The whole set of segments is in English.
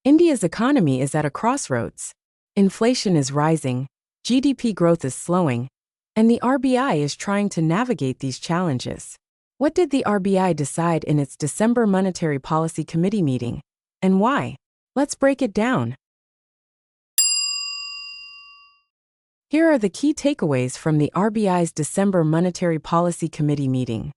India's economy is at a crossroads. Inflation is rising, GDP growth is slowing, and the RBI is trying to navigate these challenges. What did the RBI decide in its December Monetary Policy Committee meeting, and why? Let's break it down. Here are the key takeaways from the RBI's December Monetary Policy Committee meeting.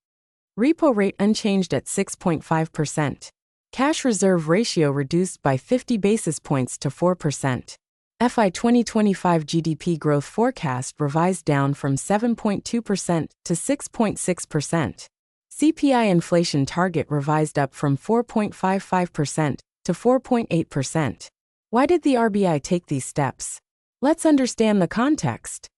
Repo rate unchanged at 6.5%. Cash reserve ratio reduced by 50 basis points to 4%. FY 2025 GDP growth forecast revised down from 7.2% to 6.6%. CPI inflation target revised up from 4.55% to 4.8%. Why did the RBI take these steps? Let's understand the context.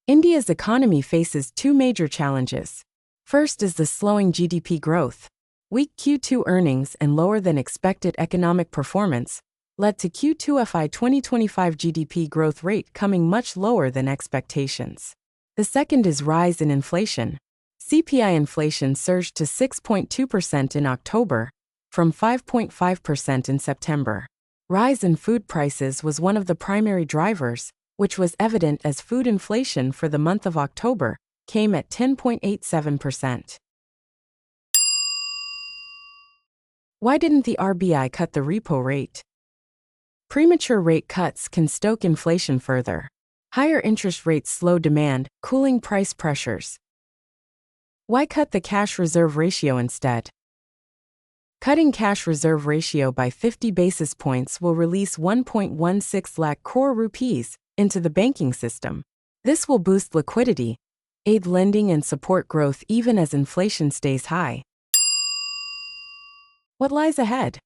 India's economy faces two major challenges. First is the slowing GDP growth. Weak Q2 earnings and lower than expected economic performance led to Q2 FY 2025 GDP growth rate coming much lower than expectations. The second is rise in inflation. CPI inflation surged to 6.2% in October, from 5.5% in September. Rise in food prices was one of the primary drivers, which was evident as food inflation for the month of October came at 10.87%. Why didn't the RBI cut the repo rate? Premature rate cuts can stoke inflation further. Higher interest rates slow demand, cooling price pressures. Why cut the cash reserve ratio instead? Cutting cash reserve ratio by 50 basis points will release 1.16 lakh crore rupees into the banking system. This will boost liquidity, aid lending and support growth even as inflation stays high. What lies ahead?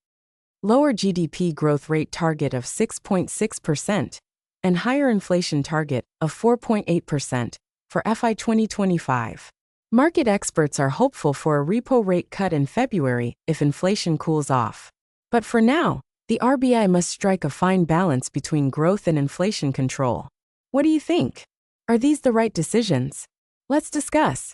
Lower GDP growth rate target of 6.6% and higher inflation target of 4.8% for FY 2025. Market experts are hopeful for a repo rate cut in February if inflation cools off. But for now, the RBI must strike a fine balance between growth and inflation control. What do you think? Are these the right decisions? Let's discuss.